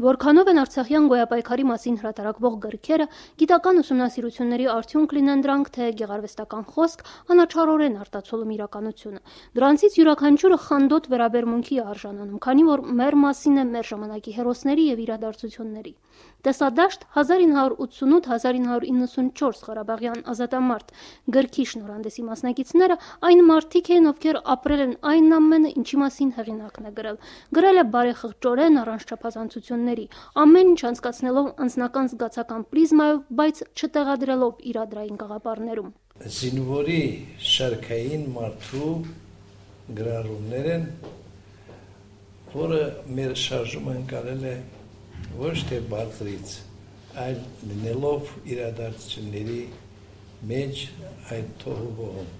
Որքանով են արցախյան գոյապայքարի մասին հրատարակվող գրքերը, գիտական ուսումնասիրությունների արդյունք լինեն դրանք, թե գեղարվեստական խոսք, անաչառորեն արտացոլում իրականությունը։ Դրանցից յուրաքանչյուրը խանդոտ վերաբերմունքի է արժանանում, քանի որ մեր մասին է մեր ժամանակի հերոսների եւ իրադարձությունների։ Տեսադաշտ 1988-1994 Ղարաբաղյան ազատամարտ գրքի շնորհանդեսի մասնակիցները այն մարդիկ են, ովքեր ապրել են այն ամենը, ինչի մասին հեղինակն է գրել։ Գրել է բարեխղճորեն, առանց չափազանցությունների, ամեն ինչ անցկացնելով անձնական զգացական պրիզմայով, բայց չտեղադրելով իրադրային գաղափարներում։ Զինվորի շարքային մարդու գրառումներ են, որը մեր շարժումը ընկալել է ոչ թե բարձրից, այլ լինելով իրադարձությունների մեջ այդ թոհուբոհում։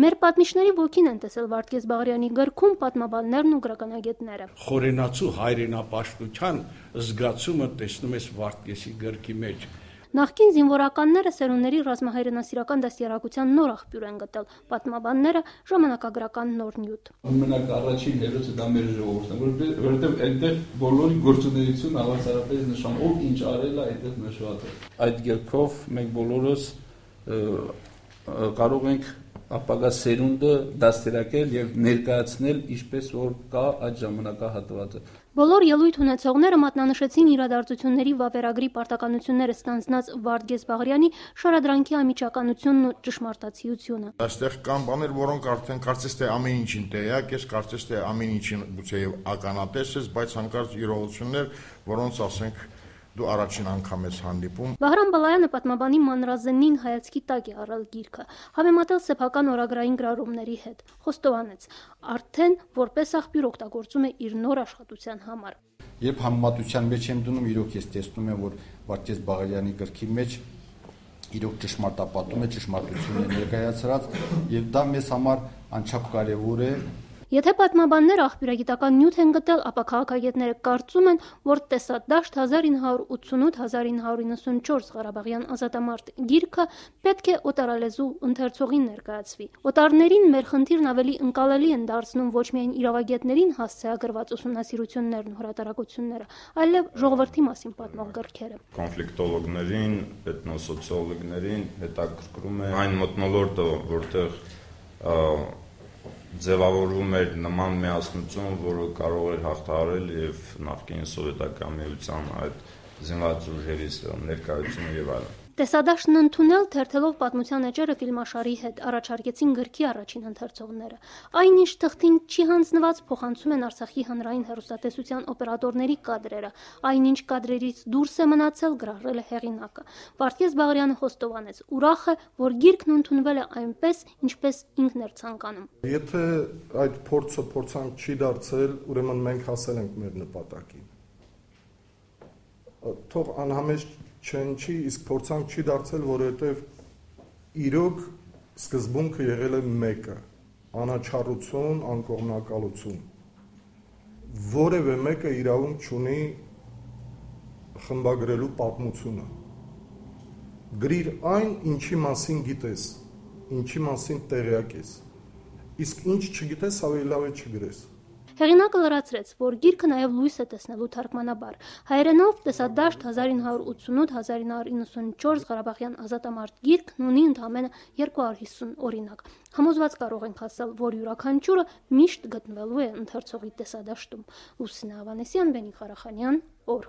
Մեր պատմիչների ոգին են տեսել Վարդգես Բաղարյանի գրքում պատմաբաններն ու գրականագետները։ Խորենացու հայրենապաշտության զգացումը տեսնում ես Վարդգեսի գրքի մեջ։ Նախկին զինվորականները սերունդների ռազմահայրենասիրական դաստիարակության նոր աղբյուր են գտել, պատմաբանները ժամանակագրական նոր նյութ։ Մենակ առաջին հերոսը դա մեր ժողովուրդն է, որովհետև այնտեղ բոլորի գործունեությունը հավասարապես նշան, ով ինչ արել է այդտեղ նշված է։ Այդ գրքով մենք բոլորս կարող ենք ապագա սերունդը դաստիարակել եւ ներկայացնել ինչպես որ կա այդ ժամանակահատվածը։ Բոլոր ելույթ ունեցողները մատնանշեցին իրադարձությունների վավերագրի պարտականությունները ստանձնած Վարդգես Բաղարյանի շարադրանքի ամիջականությունն ու ճշմարտացիությունը։ Այստեղ կան բաներ, որոնք արդեն կարծես թե ամեն ինչին տեղյակ ես, կարծես թե ամեն ինչին գուցե ականատես ես, բայց հանկարծ իրողություններ, որոնց ասենք դու առաջին անգամ ես հանդիպում։ Վահրամ Բալայանը պատմաբանի մանրազնին հայացքի տակ է առել գիրքը, համեմատել սեփական օրագրային գրառումների հետ, խոստովանեց, արդեն որպես աղբյուր օգտագործում է իր նոր աշխատության համար։ Երբ համեմատության մեջ եմ դնում, իրոք ես տեսնում եմ, որ Վարդգես Բաղարյանի գրքի մեջ իրոք ճշմարտապատում է, ճշմարտություն է ներկայացրած, եւ դա մեզ համար անչափ կարեւոր է։ Եթե պատմաբանները աղբյուրագիտական նյութ են գտել, ապա քաղաքագետները կարծում են, որ տեսադաշտ 1988-1994 Ղարաբաղյան ազատամարտ գիրքը պետք է օտարալեզու ընթերցողին ներկայացվի։ Օտարներին մեր խնդիրն ավելի ընկալելի են դարձնում ոչ միայն իրավագետներին հասցեագրված ուսումնասիրություններն ու հրատարակությունները, այլև ժողովրդի մասին պատմող գրքերը։ Կոնֆլիկտոլոգներին, էթնոսոցիոլոգներին հետաքրքրում է այն մթնոլորտը, որտեղ ձևավորվում էր նման միասնություն, որը կարող էր հաղթահարել եւ նախկին սովետական միության այդ զինված ուժերի ներկայությունը եւ այլն։ Տեսադաշտն ընդունել թերթելով պատմության էջերը ֆիլմաշարի հետ առաջարկեցին գրքի առաջին ընթերցողները։ Այնինչ թղթին չի հանձնված փոխանցում են Արցախի հանրային հեռուստատեսության օպերատորների կադրերը, այնինչ կադրերից դուրս է մնացել գրառել է հեղինակը։ Վարդգես Բաղարյանը խոստովանեց, ուրախ է, որ գիրքն ընդունվել է այնպես, ինչպես ինքն էր ցանկանում։ Եթե այդ փորձը փորձանք չի դարձել, ուրեմն մենք հասել ենք մեր նպատակին։ Թող անհամեջ չի, իսկ փորձանք չի դարձել, որովհետև իրոք սկզբունքը եղել է մեկը՝ անաչառություն, անկողմնակալություն։ Որևէ մեկը իրավունք չունի խմբագրելու պատմությունը։ Գրիր այն, ինչի մասին գիտես, ինչի մասին տեղյակ ես։ Իսկ ինչ չգիտես, ավելի լավ է չգրես։ Հեղինակը լրացրեց, որ գիրքը նաև լույս է տեսնելու թարգմանաբար։ Հայերենով տեսադաշտ 1988-1994 Ղարաբաղյան ազատամարտ գիրքն ունի ընդամենը 250 օրինակ։ Համոզված կարող ենք ասել, որ յուրաքանչյուրը միշտ գտնվելու է ընթերցողի տեսադաշտում։ Լուսինե Ավանեսյան, Բենի Ղարախանյան, օր։